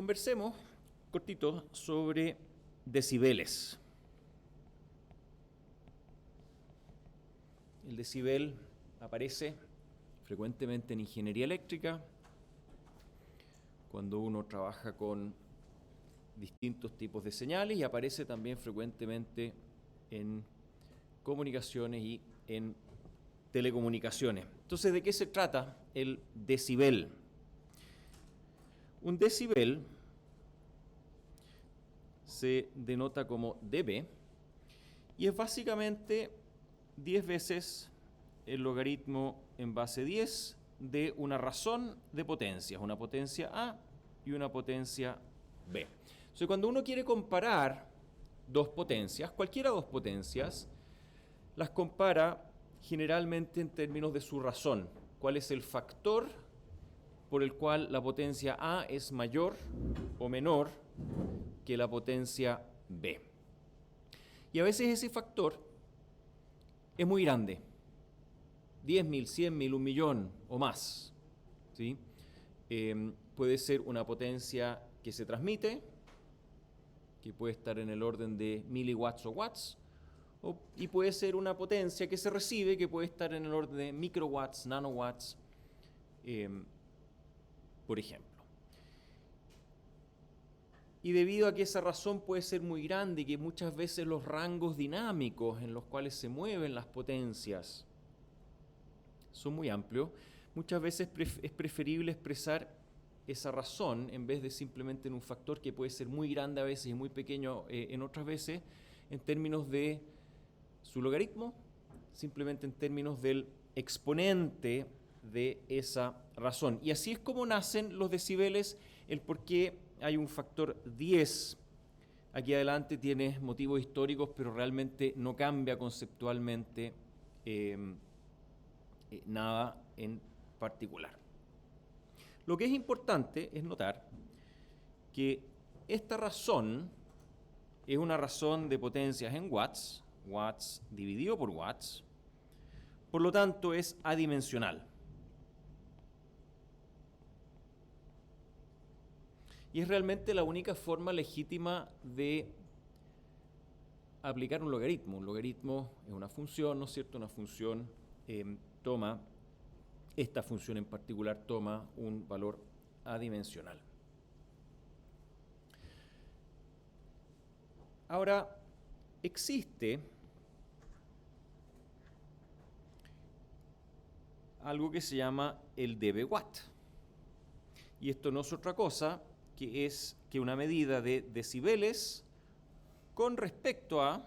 Conversemos cortito sobre decibeles. El decibel aparece frecuentemente en ingeniería eléctrica, cuando uno trabaja con distintos tipos de señales, y aparece también frecuentemente en comunicaciones y en telecomunicaciones. Entonces, ¿de qué se trata el decibel? Un decibel se denota como dB y es básicamente 10 veces el logaritmo en base 10 de una razón de potencias, una potencia A y una potencia B. Entonces, cuando uno quiere comparar dos potencias, cualquiera dos potencias, las compara generalmente en términos de su razón. ¿Cuál es el factor por el cual la potencia A es mayor o menor que la potencia B? Y a veces ese factor es muy grande, 10.000, 100.000, 1.000.000 o más, ¿sí? Puede ser una potencia que se transmite, que puede estar en el orden de miliwatts o watts, y puede ser una potencia que se recibe, que puede estar en el orden de microwatts, nanowatts, por ejemplo. Y debido a que esa razón puede ser muy grande y que muchas veces los rangos dinámicos en los cuales se mueven las potencias son muy amplios, muchas veces es preferible expresar esa razón en vez de simplemente en un factor que puede ser muy grande a veces y muy pequeño en otras veces, en términos de su logaritmo, simplemente en términos del exponente de esa razón. Y así es como nacen los decibeles, el por qué hay un factor 10. Aquí adelante tiene motivos históricos, pero realmente no cambia conceptualmente nada en particular. Lo que es importante es notar que esta razón es una razón de potencias en watts, watts dividido por watts, por lo tanto es adimensional. Y es realmente la única forma legítima de aplicar un logaritmo. Un logaritmo es una función, ¿no es cierto? Una función esta función en particular toma un valor adimensional. Ahora, existe algo que se llama el dB/watt. Y esto no es otra cosa que es que una medida de decibeles con respecto a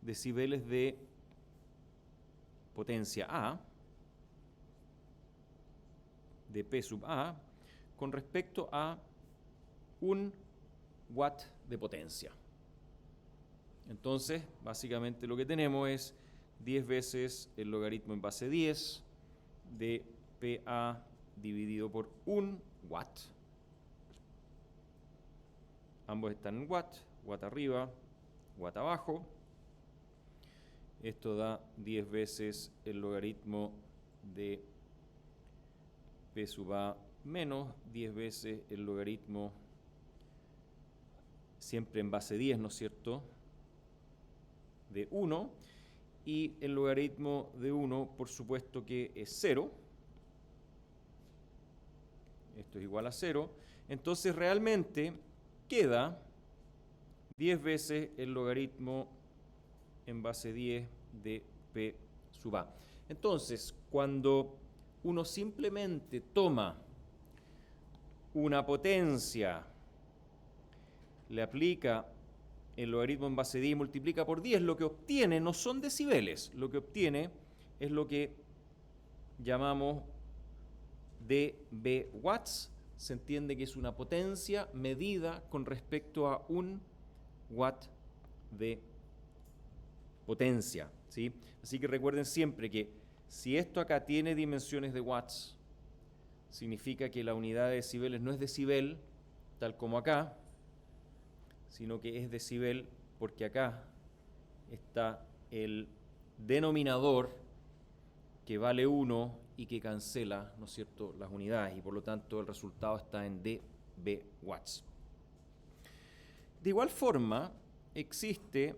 decibeles de potencia A, de P sub A, con respecto a un watt de potencia. Entonces, básicamente lo que tenemos es 10 veces el logaritmo en base 10 de PA dividido por 1 watt. Ambos están en watt, watt arriba, watt abajo. Esto da 10 veces el logaritmo de P sub A menos 10 veces el logaritmo, siempre en base 10, ¿no es cierto?, de 1, y el logaritmo de 1, por supuesto que es 0. Esto es igual a 0. Entonces realmente queda 10 veces el logaritmo en base 10 de P sub A. Entonces, cuando uno simplemente toma una potencia, le aplica el logaritmo en base 10 y multiplica por 10, lo que obtiene no son decibeles, lo que obtiene es lo que llamamos dB watts. Se entiende que es una potencia medida con respecto a un watt de potencia, ¿sí? Así que recuerden siempre que si esto acá tiene dimensiones de watts, significa que la unidad de decibeles no es decibel, tal como acá, sino que es decibel porque acá está el denominador que vale 1 y que cancela, ¿no es cierto?, las unidades, y por lo tanto el resultado está en dB watts. De igual forma, existe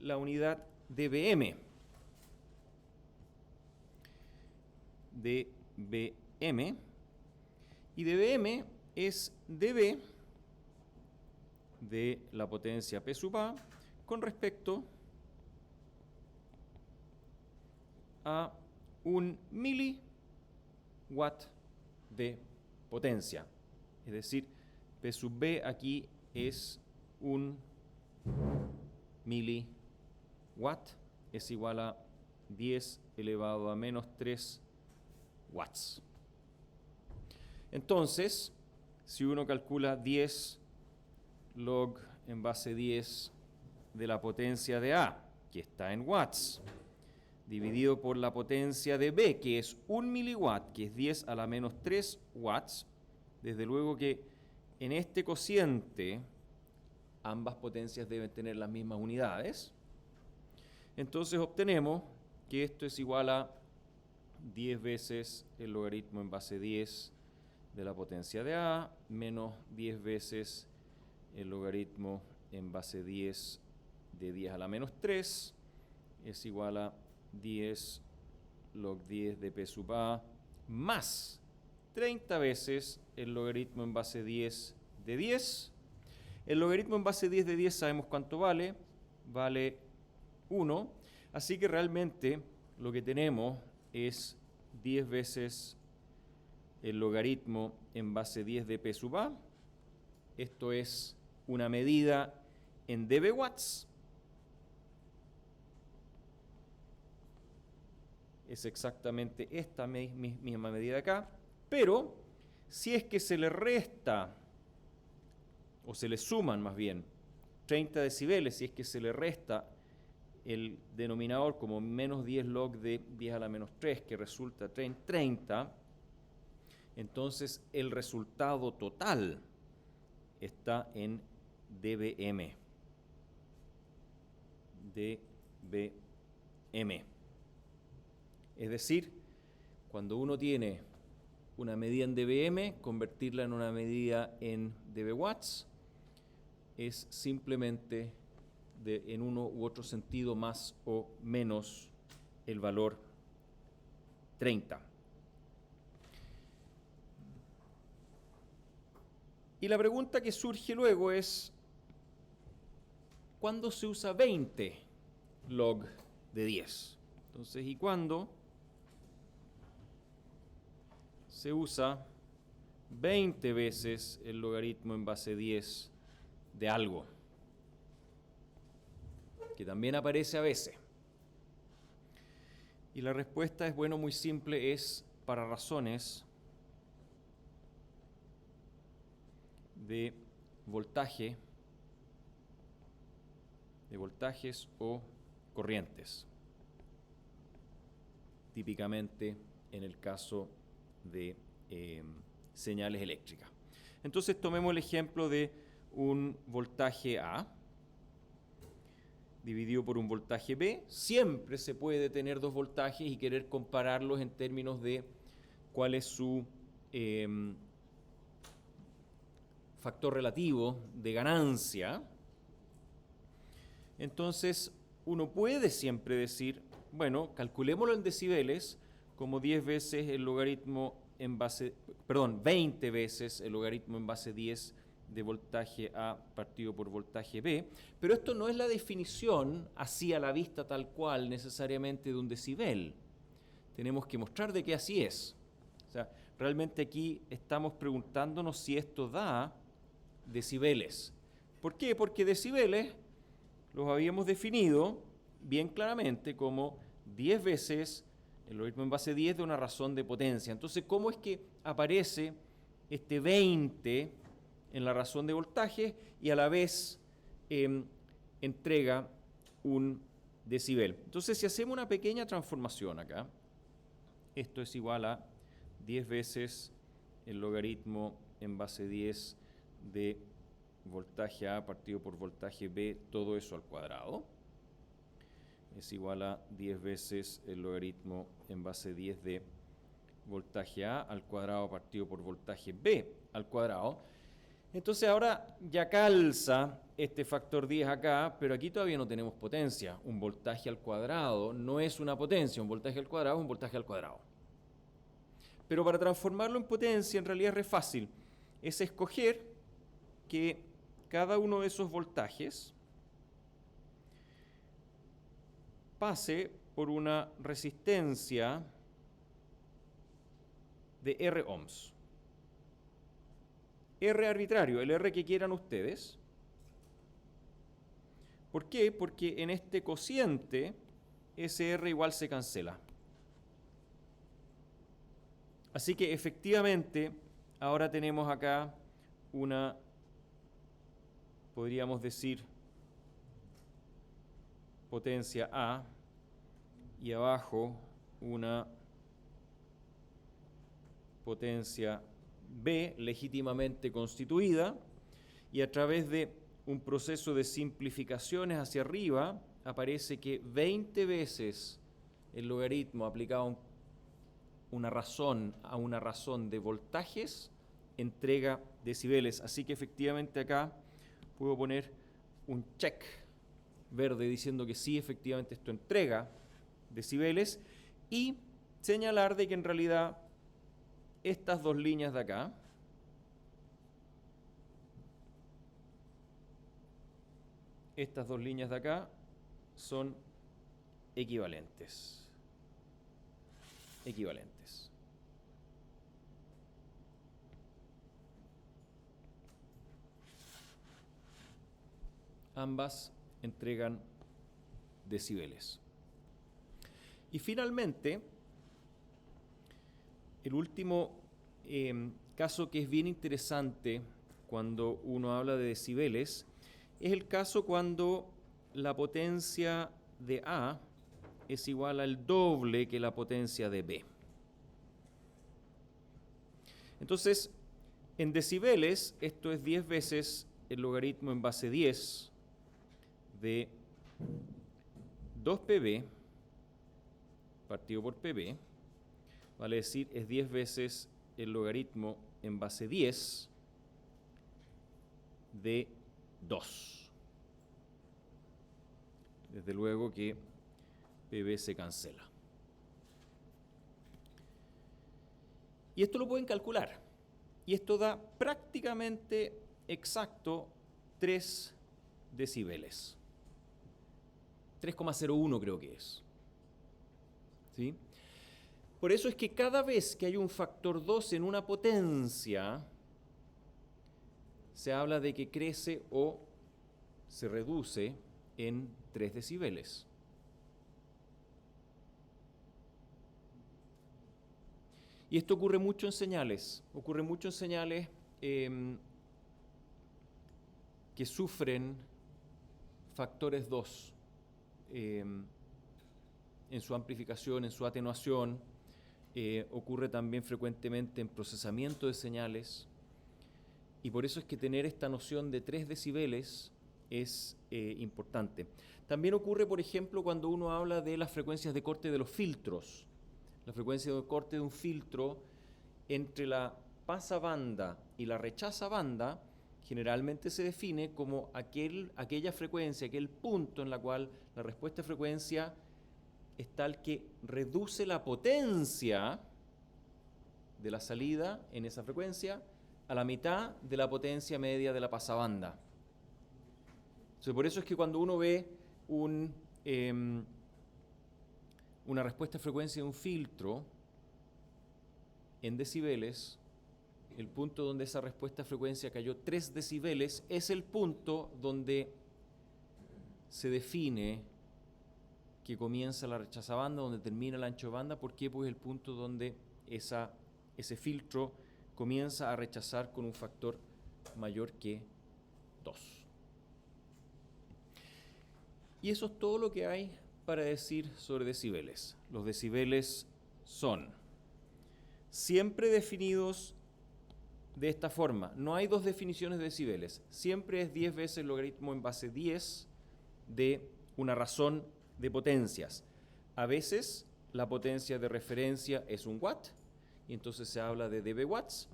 la unidad dBm. dBm. Y dBm es dB de la potencia P sub A con respecto a 1 miliwatt de potencia. Es decir, P sub B aquí es 1 miliwatt, es igual a 10 elevado a menos 3 watts. Entonces, si uno calcula 10 log en base 10 de la potencia de A, que está en watts, dividido por la potencia de B, que es 1 miliwatt, que es 10 a la menos 3 watts, desde luego que en este cociente ambas potencias deben tener las mismas unidades. Entonces obtenemos que esto es igual a 10 veces el logaritmo en base 10 de la potencia de A menos 10 veces el logaritmo en base 10 de 10 a la menos 3 es igual a 10 log 10 de P sub A más 30 veces el logaritmo en base 10 de 10. El logaritmo en base 10 de 10 sabemos cuánto vale, vale 1, así que realmente lo que tenemos es 10 veces el logaritmo en base 10 de P sub A. Esto es una medida en dB watts. Es exactamente esta misma medida acá, pero si es que se le resta, o se le suman más bien, 30 decibeles, si es que se le resta el denominador como menos 10 log de 10 a la menos 3, que resulta 30, entonces el resultado total está en dBm. dBm. Es decir, cuando uno tiene una medida en dBm, convertirla en una medida en dB watts es simplemente en uno u otro sentido más o menos el valor 30. Y la pregunta que surge luego es, ¿cuándo se usa 20 log de 10? Entonces, ¿y cuándo se usa 20 veces el logaritmo en base 10 de algo? Que también aparece a veces. Y la respuesta es, bueno, muy simple, es para razones de voltaje, de voltajes o corrientes. Típicamente en el caso de señales eléctricas. Entonces tomemos el ejemplo de un voltaje A dividido por un voltaje B. Siempre se puede tener dos voltajes y querer compararlos en términos de cuál es su factor relativo de ganancia. Entonces uno puede siempre decir, bueno, calculémoslo en decibeles como 10 veces el logaritmo en base, 20 veces el logaritmo en base 10 de voltaje A partido por voltaje B, pero esto no es la definición así a la vista tal cual necesariamente de un decibel. Tenemos que mostrar de que así es. O sea, realmente aquí estamos preguntándonos si esto da decibeles. ¿Por qué? Porque decibeles los habíamos definido bien claramente como 10 veces el logaritmo en base 10 de una razón de potencia. Entonces, ¿cómo es que aparece este 20 en la razón de voltaje y a la vez entrega un decibel? Entonces, si hacemos una pequeña transformación acá, esto es igual a 10 veces el logaritmo en base 10 de voltaje A partido por voltaje B, todo eso al cuadrado. Es igual a 10 veces el logaritmo en base 10 de voltaje A al cuadrado partido por voltaje B al cuadrado. Entonces ahora ya calza este factor 10 acá, pero aquí todavía no tenemos potencia. Un voltaje al cuadrado no es una potencia, un voltaje al cuadrado es un voltaje al cuadrado. Pero para transformarlo en potencia en realidad es re fácil. Es escoger que cada uno de esos voltajes pase por una resistencia de R ohms. R arbitrario, el R que quieran ustedes. ¿Por qué? Porque en este cociente ese R igual se cancela. Así que efectivamente ahora tenemos acá una, podríamos decir, potencia A y abajo una potencia B legítimamente constituida, y a través de un proceso de simplificaciones hacia arriba aparece que 20 veces el logaritmo aplicado a una razón de voltajes entrega decibeles. Así que efectivamente acá puedo poner un check verde diciendo que sí, efectivamente esto entrega decibeles, y señalar de que en realidad estas dos líneas de acá son equivalentes. Ambas entregan decibeles. Y finalmente, el último caso que es bien interesante cuando uno habla de decibeles es el caso cuando la potencia de A es igual al doble que la potencia de B. Entonces, en decibeles, esto es 10 veces el logaritmo en base 10 de 2pb partido por pb, vale decir, es 10 veces el logaritmo en base 10 de 2. Desde luego que pb se cancela. Y esto lo pueden calcular. Y esto da prácticamente exacto 3 decibeles. 3,01 creo que es. ¿Sí? Por eso es que cada vez que hay un factor 2 en una potencia, se habla de que crece o se reduce en 3 decibeles. Y esto ocurre mucho en señales. Que sufren factores 2 en su amplificación, en su atenuación. Ocurre también frecuentemente en procesamiento de señales. Y por eso es que tener esta noción de 3 decibeles es importante. También ocurre, por ejemplo, cuando uno habla de las frecuencias de corte de los filtros. La frecuencia de corte de un filtro entre la pasabanda y la rechazabanda generalmente se define como aquella frecuencia, aquel punto en la cual la respuesta de frecuencia es tal que reduce la potencia de la salida en esa frecuencia a la mitad de la potencia media de la pasabanda. Entonces, por eso es que cuando uno ve una respuesta de frecuencia de un filtro en decibeles, el punto donde esa respuesta de frecuencia cayó 3 decibeles es el punto donde se define que comienza la rechazabanda, donde termina el ancho de banda. ¿Por qué? Pues el punto donde ese filtro comienza a rechazar con un factor mayor que 2. Y eso es todo lo que hay para decir sobre decibeles. Los decibeles son siempre definidos de esta forma. No hay dos definiciones de decibeles. Siempre es 10 veces el logaritmo en base 10 de una razón de potencias. A veces la potencia de referencia es un watt y entonces se habla de dB watts.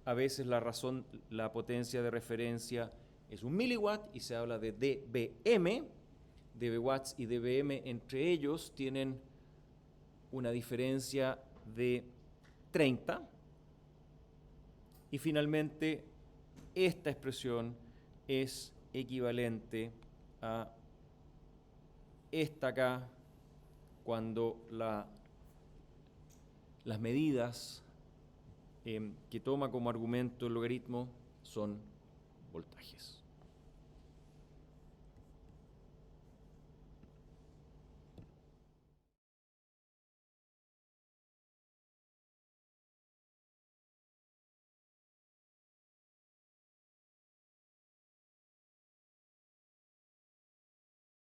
A veces la potencia de referencia es 1 miliwatt y se habla de dBm. dB watts y dBm entre ellos tienen una diferencia de 30. Y finalmente, esta expresión es equivalente a esta acá, cuando las medidas que toma como argumento el logaritmo son voltajes.